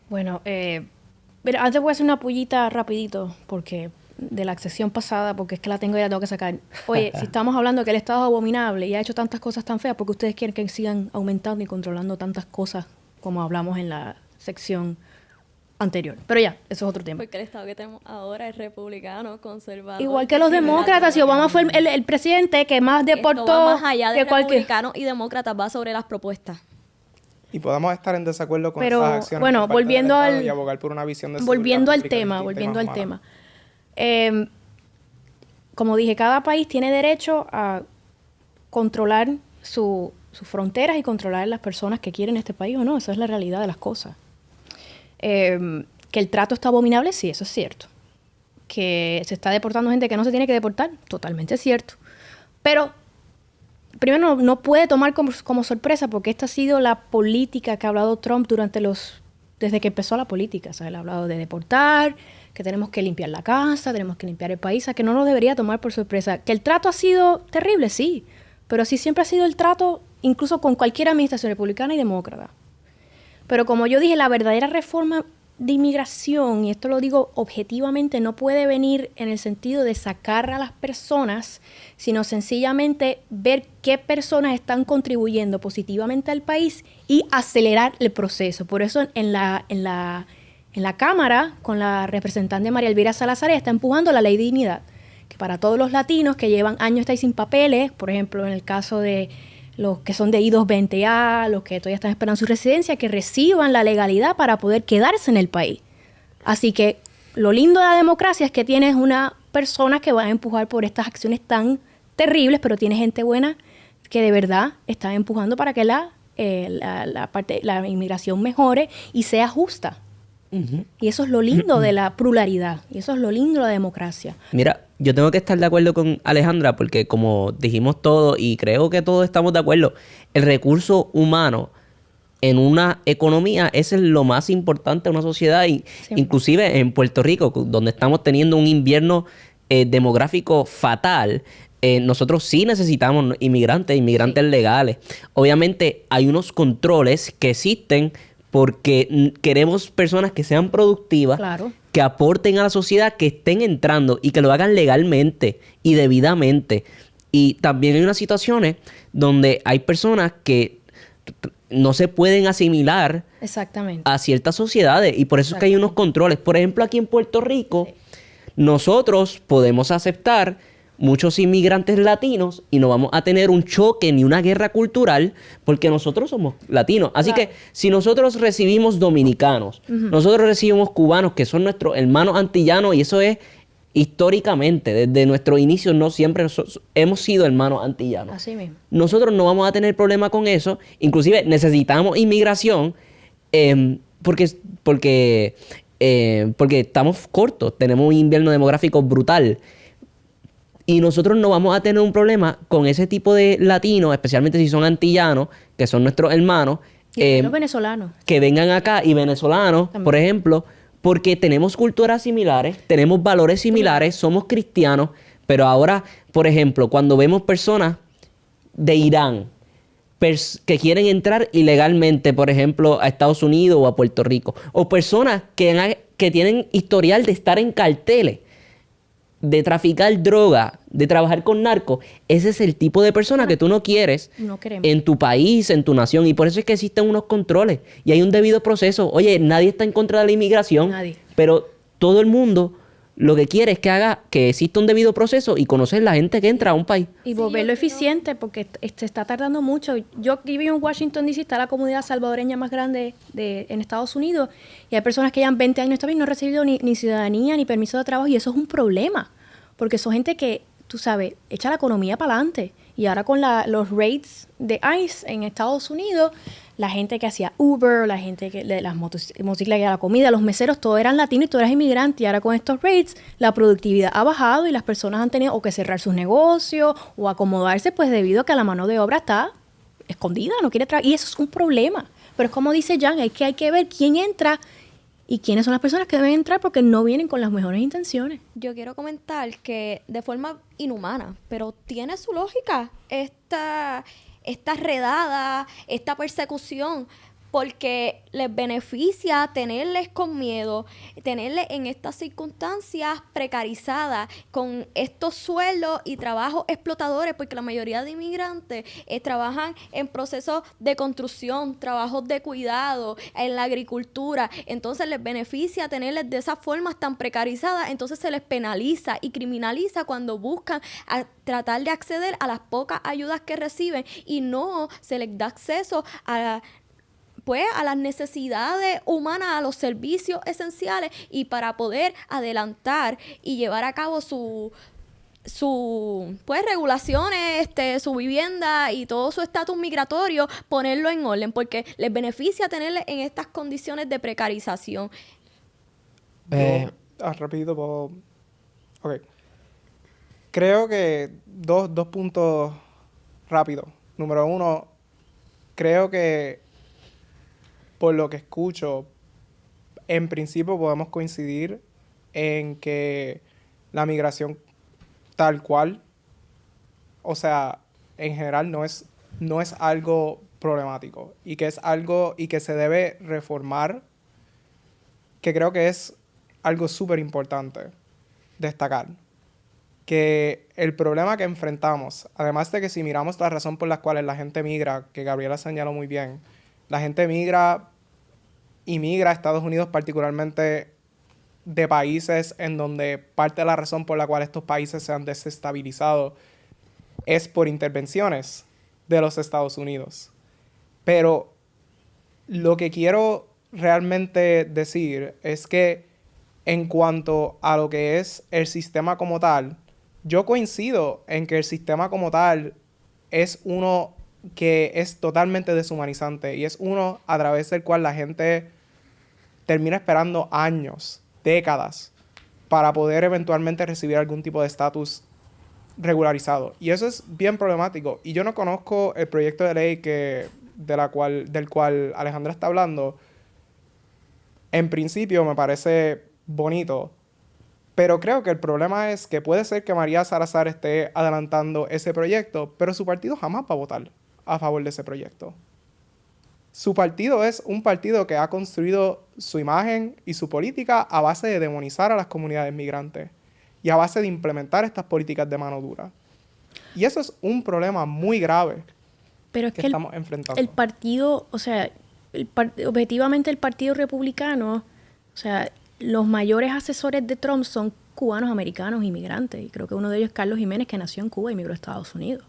Bueno, pero antes voy a hacer una pullita rapidito, porque de la sesión pasada, porque es que la tengo y la tengo que sacar. Oye, si estamos hablando que el Estado es abominable y ha hecho tantas cosas tan feas, ¿por qué ustedes quieren que sigan aumentando y controlando tantas cosas como hablamos en la sección anterior? Pero ya, eso es otro tema. Porque el Estado que tenemos ahora es republicano, conservador. Igual que los demócratas, si Obama fue el presidente que más deportó Esto va más allá de que cualquier... republicanos y demócratas, va sobre las propuestas. Y podemos estar en desacuerdo con Pero, esas acciones bueno, por parte volviendo del Estado al- y abogar por una visión de Volviendo al seguridad tema, pública distinta y volviendo más al humana. tema. Como dije, cada país tiene derecho a controlar sus fronteras y controlar las personas que quieren este país o no. Esa es la realidad de las cosas. Que el trato está abominable, sí, eso es cierto. Que se está deportando gente que no se tiene que deportar, totalmente cierto. Pero primero no puede tomar como sorpresa porque esta ha sido la política que ha hablado Trump desde que empezó la política. O sea, él ha hablado de deportar, que tenemos que limpiar la casa, tenemos que limpiar el país, o sea, que no nos debería tomar por sorpresa. Que el trato ha sido terrible, sí, pero sí siempre ha sido el trato, incluso con cualquier administración republicana y demócrata. Pero como yo dije, la verdadera reforma de inmigración, y esto lo digo objetivamente, no puede venir en el sentido de sacar a las personas, sino sencillamente ver qué personas están contribuyendo positivamente al país y acelerar el proceso. Por eso en la en la Cámara, con la representante María Elvira Salazar, está empujando la ley de dignidad, que para todos los latinos que llevan años ahí sin papeles, por ejemplo, en el caso de los que son de I-220A, los que todavía están esperando su residencia, que reciban la legalidad para poder quedarse en el país. Así que lo lindo de la democracia es que tienes una persona que va a empujar por estas acciones tan terribles, pero tiene gente buena que de verdad está empujando para que la inmigración mejore y sea justa. Y eso es lo lindo de la pluralidad, y eso es lo lindo de la democracia. Mira, yo tengo que estar de acuerdo con Alejandra porque como dijimos todos y creo que todos estamos de acuerdo, el recurso humano en una economía es lo más importante de una sociedad y inclusive en Puerto Rico, donde estamos teniendo un invierno demográfico fatal, nosotros sí necesitamos inmigrantes legales. Obviamente hay unos controles que existen porque queremos personas que sean productivas, Claro. que aporten a la sociedad, que estén entrando y que lo hagan legalmente y debidamente. Y también hay unas situaciones donde hay personas que no se pueden asimilar Exactamente. a ciertas sociedades y por eso es que hay unos controles. Por ejemplo, aquí en Puerto Rico, nosotros podemos aceptar muchos inmigrantes latinos y no vamos a tener un choque ni una guerra cultural porque nosotros somos latinos. Así que si nosotros recibimos dominicanos, nosotros recibimos cubanos que son nuestros hermanos antillanos y eso es históricamente, desde nuestro inicio no siempre hemos sido hermanos antillanos. Así mismo. Nosotros no vamos a tener problema con eso. Inclusive necesitamos inmigración porque estamos cortos. Tenemos un invierno demográfico brutal. Y nosotros no vamos a tener un problema con ese tipo de latinos, especialmente si son antillanos, que son nuestros hermanos. Y los venezolanos. Que vengan acá y venezolanos, También. por ejemplo, porque tenemos culturas similares, tenemos valores similares, somos cristianos, pero ahora, por ejemplo, cuando vemos personas de Irán que quieren entrar ilegalmente, por ejemplo, a Estados Unidos o a Puerto Rico, o personas que tienen historial de estar en carteles, de traficar droga, de trabajar con narcos, ese es el tipo de persona que tú no quieres No queremos. en tu país, en tu nación. Y por eso es que existen unos controles y hay un debido proceso. Oye, nadie está en contra de la inmigración, Nadie. pero todo el mundo lo que quiere es que exista un debido proceso y conocer la gente que entra a un país. Y volverlo eficiente porque se está tardando mucho. Yo aquí vivo en Washington, D.C., está la comunidad salvadoreña más grande en Estados Unidos y hay personas que llevan 20 años también no han recibido ni ciudadanía ni permiso de trabajo y eso es un problema porque son gente que, tú sabes, echa la economía para adelante. Y ahora con los rates de ICE en Estados Unidos, la gente que hacía Uber, la gente que de las motocicletas y la comida, los meseros, todos eran latinos y todos eran inmigrantes. Y ahora con estos rates, la productividad ha bajado y las personas han tenido o que cerrar sus negocios o acomodarse, pues debido a que la mano de obra está escondida, no quiere trabajar. Y eso es un problema. Pero es como dice Jan, hay que ver quién entra y quiénes son las personas que deben entrar porque no vienen con las mejores intenciones. Yo quiero comentar que de forma inhumana, pero tiene su lógica esta redada, esta persecución, porque les beneficia tenerles con miedo, tenerles en estas circunstancias precarizadas, con estos sueldos y trabajos explotadores, porque la mayoría de inmigrantes trabajan en procesos de construcción, trabajos de cuidado, en la agricultura. Entonces les beneficia tenerles de esas formas tan precarizadas, entonces se les penaliza y criminaliza cuando buscan tratar de acceder a las pocas ayudas que reciben y no se les da acceso a las necesidades humanas, a los servicios esenciales y para poder adelantar y llevar a cabo su regulaciones, su vivienda y todo su estatus migratorio, ponerlo en orden, porque les beneficia tenerle en estas condiciones de precarización. Rapidito, ok. Creo que dos puntos rápidos. Número uno, creo que por lo que escucho, en principio podemos coincidir en que la migración tal cual, o sea, en general no es algo problemático y que es algo y que se debe reformar, que creo que es algo súper importante destacar. Que el problema que enfrentamos, además de que si miramos la razón por la cual la gente migra, que Gabriela señaló muy bien, la gente migra inmigra a Estados Unidos, particularmente de países en donde parte de la razón por la cual estos países se han desestabilizado es por intervenciones de los Estados Unidos. Pero lo que quiero realmente decir es que en cuanto a lo que es el sistema como tal, yo coincido en que el sistema como tal es uno que es totalmente deshumanizante y es uno a través del cual la gente termina esperando años, décadas, para poder eventualmente recibir algún tipo de estatus regularizado. Y eso es bien problemático. Y yo no conozco el proyecto de ley del cual Alejandra está hablando. En principio me parece bonito, pero creo que el problema es que puede ser que María Salazar esté adelantando ese proyecto, pero su partido jamás va a votar a favor de ese proyecto. Su partido es un partido que ha construido su imagen y su política a base de demonizar a las comunidades migrantes y a base de implementar estas políticas de mano dura. Y eso es un problema muy grave Pero es que que estamos enfrentando. el partido, o sea, objetivamente el Partido Republicano, o sea, los mayores asesores de Trump son cubanos, americanos, inmigrantes. Y creo que uno de ellos es Carlos Jiménez, que nació en Cuba y emigró a Estados Unidos.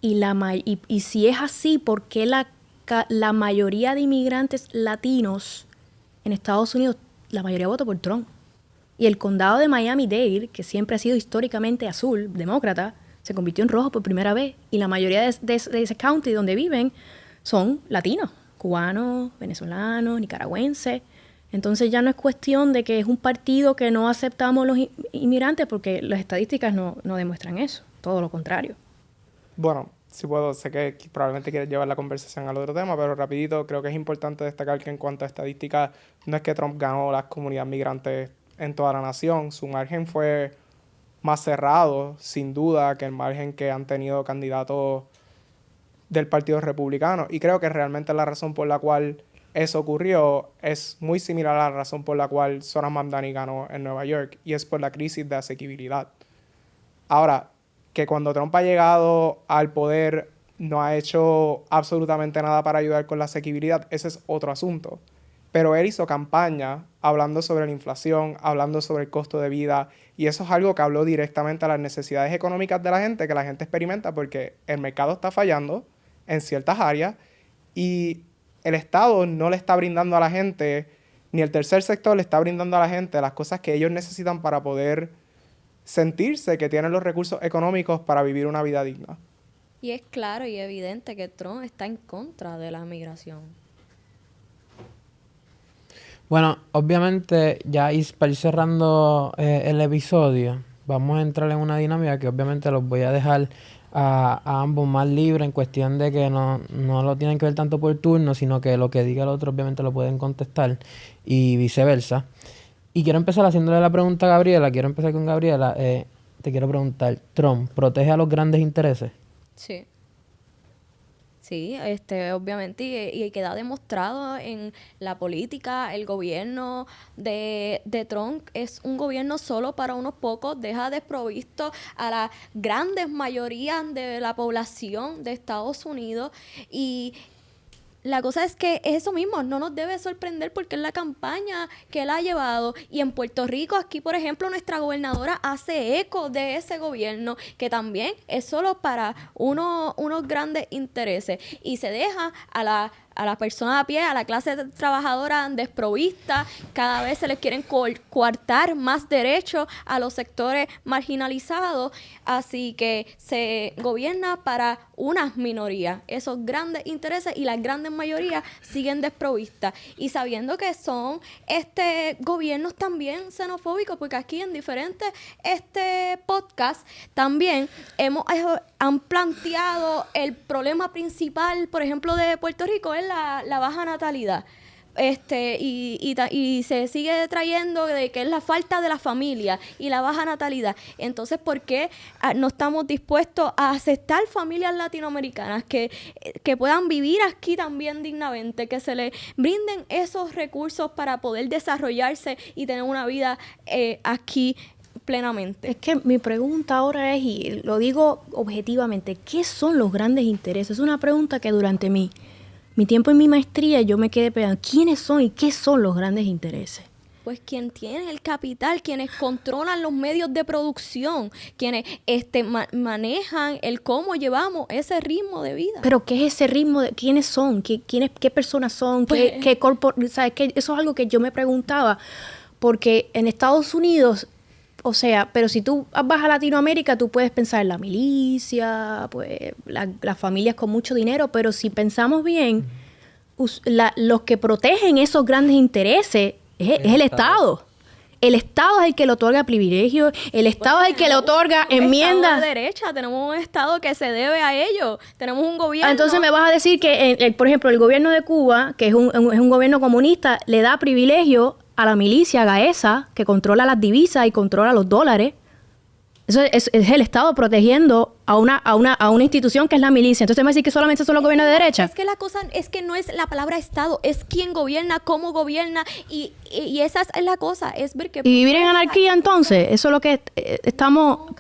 Y si es así, ¿por qué la mayoría de inmigrantes latinos en Estados Unidos, la mayoría votó por Trump? Y el condado de Miami-Dade, que siempre ha sido históricamente azul, demócrata, se convirtió en rojo por primera vez. Y la mayoría de ese county donde viven son latinos, cubanos, venezolanos, nicaragüenses. Entonces ya no es cuestión de que es un partido que no aceptamos los inmigrantes, porque las estadísticas no demuestran eso, todo lo contrario. Bueno, si puedo, sé que probablemente quieres llevar la conversación al otro tema, pero rapidito, creo que es importante destacar que en cuanto a estadísticas, no es que Trump ganó las comunidades migrantes en toda la nación, su margen fue más cerrado, sin duda, que el margen que han tenido candidatos del Partido Republicano. Y creo que realmente la razón por la cual eso ocurrió es muy similar a la razón por la cual Zohran Mamdani ganó en Nueva York, y es por la crisis de asequibilidad. Ahora, que cuando Trump ha llegado al poder no ha hecho absolutamente nada para ayudar con la asequibilidad, ese es otro asunto. Pero él hizo campaña hablando sobre la inflación, hablando sobre el costo de vida, y eso es algo que habló directamente a las necesidades económicas de la gente, que la gente experimenta porque el mercado está fallando en ciertas áreas y el Estado no le está brindando a la gente, ni el tercer sector le está brindando a la gente las cosas que ellos necesitan para poder sentirse que tienen los recursos económicos para vivir una vida digna. Y es claro y evidente que Trump está en contra de la migración. Bueno, obviamente ya para ir cerrando el episodio, vamos a entrar en una dinámica que obviamente los voy a dejar a ambos más libres, en cuestión de que no lo tienen que ver tanto por turno, sino que lo que diga el otro obviamente lo pueden contestar y viceversa. Y quiero empezar haciéndole la pregunta a Gabriela. Quiero empezar con Gabriela. Te quiero preguntar, ¿Trump protege a los grandes intereses? Sí. Sí, obviamente, y queda demostrado en la política. El gobierno de Trump es un gobierno solo para unos pocos, deja desprovisto a las grandes mayorías de la población de Estados Unidos. Y la cosa es que eso mismo no nos debe sorprender porque es la campaña que él ha llevado. Y en Puerto Rico, aquí, por ejemplo, nuestra gobernadora hace eco de ese gobierno, que también es solo para unos grandes intereses. Y se deja a la persona a pie, a la clase trabajadora desprovista. Cada vez se les quieren coartar más derechos a los sectores marginalizados. Así que se gobierna para unas minorías, esos grandes intereses, y las grandes mayorías siguen desprovistas. Y sabiendo que son gobiernos también xenofóbicos, porque aquí en diferentes podcasts también han planteado el problema principal, por ejemplo, de Puerto Rico, es la baja natalidad. Y se sigue trayendo de que es la falta de la familia y la baja natalidad. Entonces, ¿por qué no estamos dispuestos a aceptar familias latinoamericanas que puedan vivir aquí también dignamente, que se les brinden esos recursos para poder desarrollarse y tener una vida aquí plenamente? Es que mi pregunta ahora es, y lo digo objetivamente, ¿qué son los grandes intereses? Es una pregunta que durante mi mi tiempo en mi maestría, yo me quedé pensando, ¿quiénes son y qué son los grandes intereses? Pues quien tiene el capital, quienes controlan los medios de producción, quienes manejan el cómo llevamos ese ritmo de vida. Pero ¿qué es ese ritmo? ¿Quiénes son? ¿Qué personas son? Pues, ¿Sabes qué? Eso es algo que yo me preguntaba, porque en Estados Unidos, o sea, pero si tú vas a Latinoamérica, tú puedes pensar en la milicia, pues las familias con mucho dinero, pero si pensamos bien, los que protegen esos grandes intereses es el Estado. El Estado es el que le otorga privilegios, el Estado es el que le otorga enmiendas. Estado de derecha, tenemos un Estado que se debe a ello, tenemos un gobierno. Entonces me vas a decir que, por ejemplo, el gobierno de Cuba, que es un gobierno comunista, le da privilegio a la milicia gaesa, que controla las divisas y controla los dólares. Eso es el Estado protegiendo a una institución que es la milicia. Entonces me va a decir que solamente son los gobiernos de derecha. Es que la cosa es que no es la palabra Estado, es quién gobierna, cómo gobierna, y esa es la cosa, es ver que... ¿Y vivir en anarquía entonces? Eso es lo que estamos...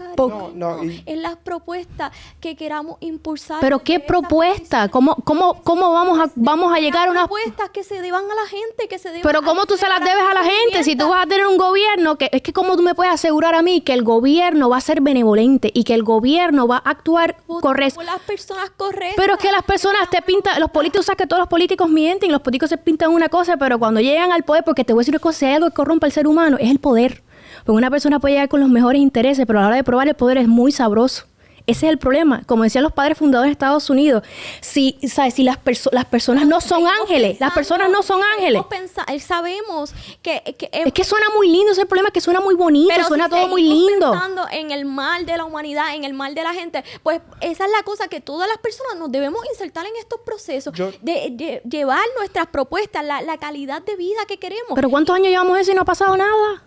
Es las propuestas que queramos impulsar. ¿Pero qué propuesta? ¿Cómo vamos a llegar a unas propuestas que se deban a la gente, que se deban... Pero ¿cómo tú se las debes a la gente? Si tú vas a tener un gobierno, es que ¿cómo tú me puedes asegurar a mí que el gobierno va a ser benevolente y que el gobierno va a actuar correcto? Las personas correctas. Pero es que las personas te pintan, los políticos, sabes que todos los políticos mienten, los políticos se pintan una cosa, pero cuando llegan al poder, porque te voy a decir una cosa, si hay algo que corrompe al ser humano, es el poder. Porque una persona puede llegar con los mejores intereses, pero a la hora de probar el poder es muy sabroso. Ese es el problema. Como decían los padres fundadores de Estados Unidos, si las personas no son ángeles, las personas no son ángeles. Sabemos que es que suena muy lindo, ese es el problema, que suena muy bonito, pero suena si todo muy lindo. Pensando en el mal de la humanidad, en el mal de la gente, pues esa es la cosa, que todas las personas nos debemos insertar en estos procesos de llevar nuestras propuestas, la calidad de vida que queremos. Pero ¿cuántos años llevamos eso y no ha pasado nada?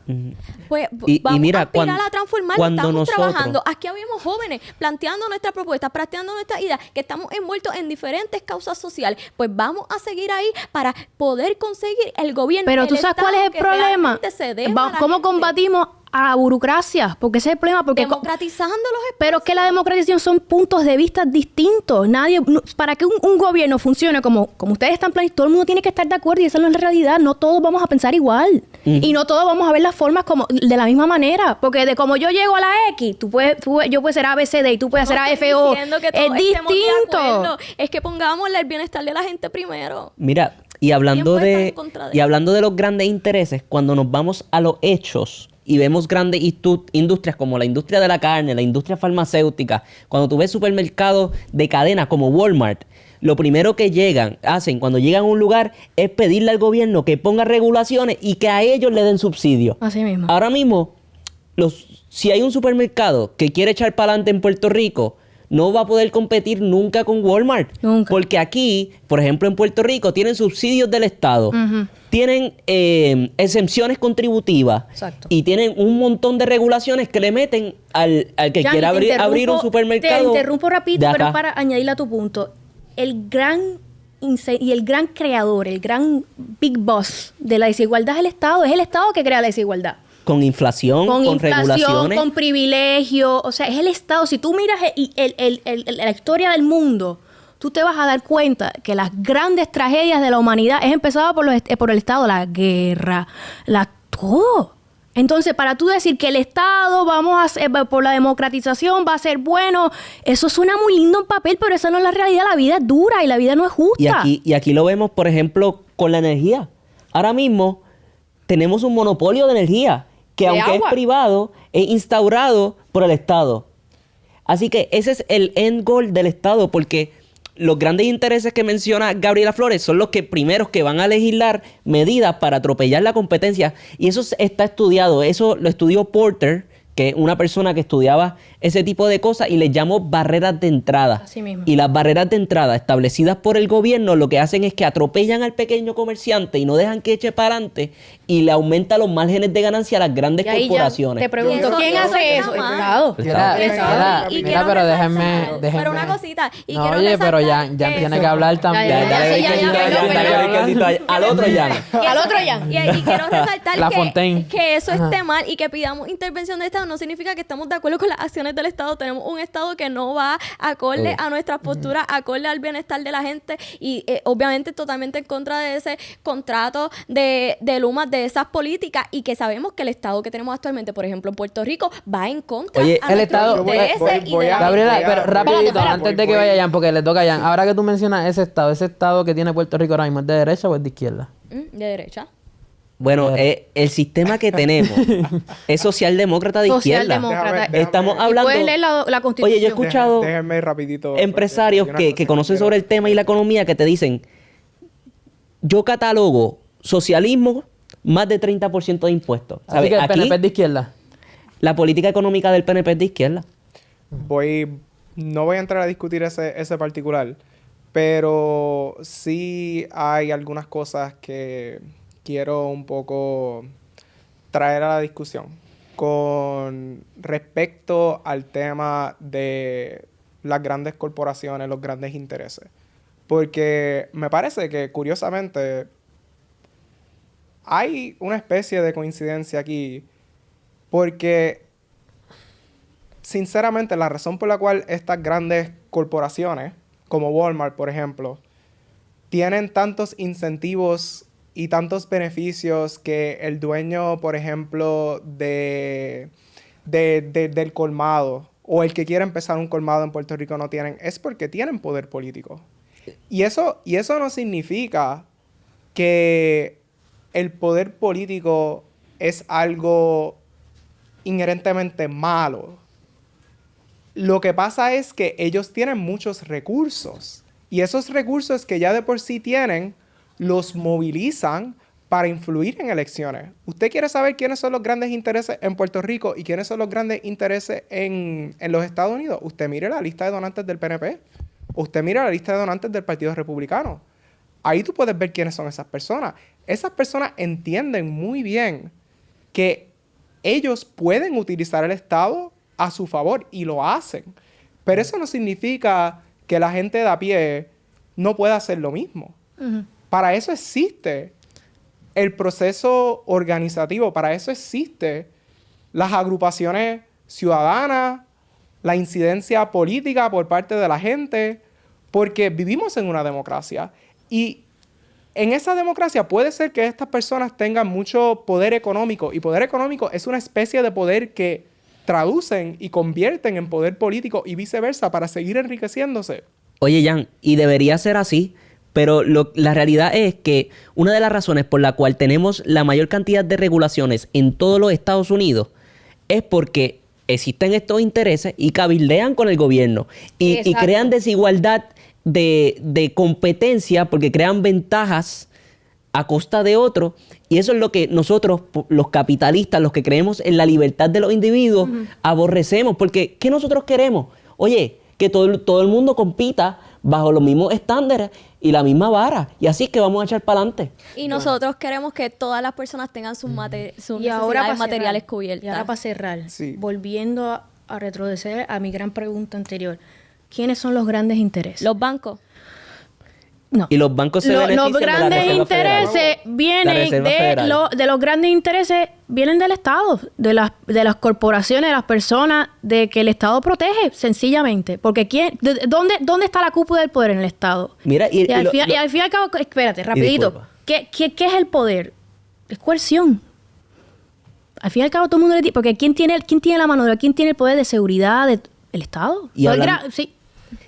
Pues y mira, a aspirar a transformar, estamos nosotros trabajando. Aquí habemos jóvenes planteando nuestras propuestas, planteando nuestras ideas, que estamos envueltos en diferentes causas sociales. Pues vamos a seguir ahí para poder conseguir el gobierno. Pero tú sabes cuál es el problema. ¿Cómo combatimos a la burocracia? Porque ese es el problema. Porque democratizando los espacios. Pero que la democratización son puntos de vista distintos. Para que un gobierno funcione como ustedes están planeando, todo el mundo tiene que estar de acuerdo, y esa no es la realidad. No todos vamos a pensar igual. Y no todos vamos a ver las formas de la misma manera. Porque de como yo llego a la X, yo puedo ser ABCD y tú puedes ser AFO. Es distinto. Es que pongámosle el bienestar de la gente primero. Mira, y hablando de los grandes intereses, cuando nos vamos a los hechos y vemos grandes industrias como la industria de la carne, la industria farmacéutica, cuando tú ves supermercados de cadena como Walmart, lo primero que hacen cuando llegan a un lugar es pedirle al gobierno que ponga regulaciones y que a ellos le den subsidios. Así mismo. Ahora mismo, si hay un supermercado que quiere echar para adelante en Puerto Rico, no va a poder competir nunca con Walmart. Nunca. Porque aquí, por ejemplo, en Puerto Rico, tienen subsidios del Estado, tienen exenciones contributivas. Exacto. Y tienen un montón de regulaciones que le meten al que quiera abrir un supermercado. Te interrumpo rapidito, pero para añadirle a tu punto. El gran creador, el gran big boss de la desigualdad es el Estado. Es el Estado que crea la desigualdad. Con inflación, con regulaciones. Con privilegio. O sea, es el Estado. Si tú miras la historia del mundo, tú te vas a dar cuenta que las grandes tragedias de la humanidad es empezada por el Estado. La guerra, todo. Entonces, para tú decir que el Estado, por la democratización, va a ser bueno, eso suena muy lindo en papel, pero esa no es la realidad. La vida es dura y la vida no es justa. Y aquí lo vemos, por ejemplo, con la energía. Ahora mismo tenemos un monopolio de energía que, aunque es privado, es instaurado por el Estado. Así que ese es el end goal del Estado, porque los grandes intereses que menciona Gabriela Flores son los primeros que van a legislar medidas para atropellar la competencia. Y eso está estudiado. Eso lo estudió Porter, que es una persona que estudiaba ese tipo de cosas, y les llamó barreras de entrada. Así mismo. Y las barreras de entrada establecidas por el gobierno lo que hacen es que atropellan al pequeño comerciante y no dejan que eche para adelante, y le aumenta los márgenes de ganancia a las grandes Y ahí ya corporaciones. te pregunto, Eso- ¿quién eso hace está eso? El mal. Estado. Mira, El mira, Y mira, quiero pero resaltar- déjenme. Pero una cosita. Y No, quiero oye, pero resaltar ya que tiene eso- que hablar también. ya, Dale, ya, quesito, ya, Jan, perdón, dale, perdón. quesito, al otro Jan. Al otro Jan. Y quiero resaltar La Fontaine. que eso Ajá. esté mal y que pidamos intervención del Estado no significa que estamos de acuerdo con las acciones del Estado. Tenemos un Estado que no va acorde a nuestras posturas, acorde al bienestar de la gente y obviamente totalmente en contra de ese contrato de Luma, de esas políticas y que sabemos que el Estado que tenemos actualmente, por ejemplo, en Puerto Rico, va en contra Oye, a el nuestros Estado- intereses voy y de a- la Gabriela, voy a- pero rapidito, espérate. antes de que vaya Jan, porque le toca a Jan. Ahora que tú mencionas ese estado que tiene Puerto Rico ahora mismo, ¿es de derecha o es de izquierda? De derecha. Bueno, el sistema que tenemos es socialdemócrata de izquierda. Socialdemócrata. Déjame- Estamos Y hablando... puedes leer la Constitución. Oye, yo he escuchado Déjenme ir rapidito. empresarios porque hay una que cosa conocen quiero- sobre el tema y la economía que te dicen, yo catalogo socialismo más de 30% de impuestos. Así ¿Sabes? que el Aquí, PNP es de izquierda. la política económica del PNP es de izquierda. No voy a entrar a discutir ese particular, pero sí hay algunas cosas que quiero un poco traer a la discusión con respecto al tema de las grandes corporaciones, los grandes intereses. Porque me parece que, curiosamente, hay una especie de coincidencia aquí, porque sinceramente, la razón por la cual estas grandes corporaciones, como Walmart, por ejemplo, tienen tantos incentivos y tantos beneficios que el dueño, por ejemplo, del colmado o el que quiere empezar un colmado en Puerto Rico no tienen, es porque tienen poder político. Y eso no significa que el poder político es algo inherentemente malo. Lo que pasa es que ellos tienen muchos recursos y esos recursos que ya de por sí tienen los movilizan para influir en elecciones. ¿Usted quiere saber quiénes son los grandes intereses en Puerto Rico y quiénes son los grandes intereses en los Estados Unidos? Usted mire la lista de donantes del PNP. Usted mire la lista de donantes del Partido Republicano. Ahí tú puedes ver quiénes son esas personas. Esas personas entienden muy bien que ellos pueden utilizar el Estado a su favor y lo hacen. Pero eso no significa que la gente de a pie no pueda hacer lo mismo. Para eso existe el proceso organizativo, para eso existe las agrupaciones ciudadanas, la incidencia política por parte de la gente, porque vivimos en una democracia y en esa democracia puede ser que estas personas tengan mucho poder económico y poder económico es una especie de poder que traducen y convierten en poder político y viceversa para seguir enriqueciéndose. Oye, Jan, y debería ser así, pero la realidad es que una de las razones por la cual tenemos la mayor cantidad de regulaciones en todos los Estados Unidos es porque existen estos intereses y cabildean con el gobierno y Exacto. crean desigualdad de competencia porque crean ventajas a costa de otros. Y eso es lo que nosotros, los capitalistas, los que creemos en la libertad de los individuos, aborrecemos. Porque, ¿qué nosotros queremos? Oye, que todo el mundo compita bajo los mismos estándares y la misma vara. Y así es que vamos a echar para adelante. Y nosotros queremos que todas las personas tengan sus Y ahora necesidades para materiales cerrar, cubiertas. Y ahora para cerrar, Sí. volviendo a retroceder a mi gran pregunta anterior. ¿Quiénes son los grandes intereses? Los bancos. No. Y los bancos se benefician Los de la grandes Reserva Federal. intereses La vienen Reserva Federal. de los grandes intereses vienen del Estado, de las corporaciones, de las personas, de que el Estado protege, sencillamente. Porque ¿dónde está la cúpula del poder en el Estado? Mira, Y al fin y al cabo, espérate, rapidito. disculpa. ¿Qué es el poder? Es coerción. Al fin y al cabo todo el mundo le dice, porque ¿quién tiene la mano dura? ¿Quién tiene el poder de seguridad? ¿El Estado? Y Sí.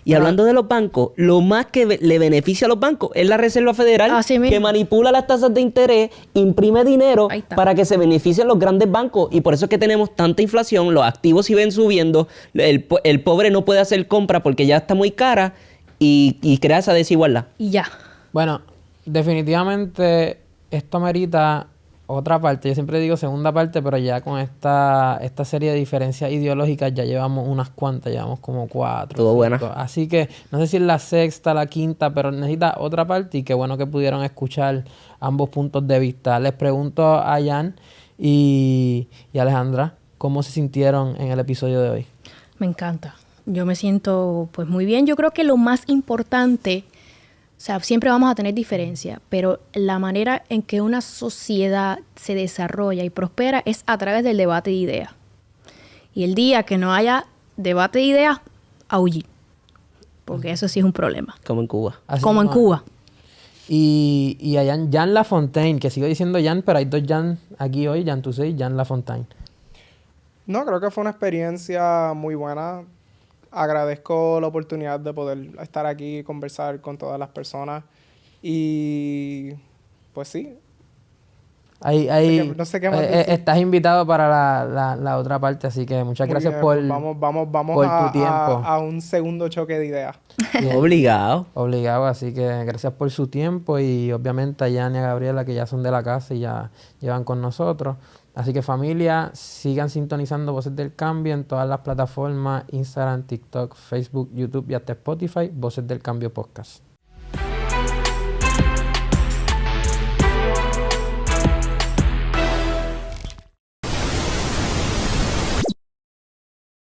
Y hablando de los bancos, lo más que le beneficia a los bancos es la Reserva Federal, Así mismo. que manipula las tasas de interés, imprime dinero Ahí está. para que se beneficien los grandes bancos. Y por eso es que tenemos tanta inflación, los activos siguen subiendo, el pobre no puede hacer compra porque ya está muy cara y crea esa desigualdad. Y ya. Bueno, definitivamente esto merita otra parte, yo siempre digo segunda parte, pero ya con esta serie de diferencias ideológicas ya llevamos unas cuantas, llevamos como 4. Estuvo buena. Así que no sé si es la sexta, la quinta, pero necesita otra parte y qué bueno que pudieron escuchar ambos puntos de vista. Les pregunto a Jan y Alejandra, ¿cómo se sintieron en el episodio de hoy? Me encanta. Yo me siento pues muy bien. Yo creo que lo más importante, o sea, siempre vamos a tener diferencias, pero la manera en que una sociedad se desarrolla y prospera es a través del debate de ideas. Y el día que no haya debate de ideas, aullí. Porque eso sí es un problema. Como en Cuba. Así Como en mismo. Cuba. Y a Jan Lafontaine, que sigo diciendo Jan, pero hay dos Jan aquí hoy, Jan Tusey y Jan Lafontaine. No, creo que fue una experiencia muy buena. Agradezco la oportunidad de poder estar aquí y conversar con todas las personas. Y pues sí, no sé qué más decir. Estás invitado para la otra parte, así que muchas muy gracias bien, por... pues vamos por a, tu tiempo. a un segundo choque de ideas. Obligado. Obligado, así que gracias por su tiempo y obviamente a Jan y a Gabriela que ya son de la casa y ya llevan con nosotros. Así que familia, sigan sintonizando Voces del Cambio en todas las plataformas, Instagram, TikTok, Facebook, YouTube y hasta Spotify, Voces del Cambio Podcast.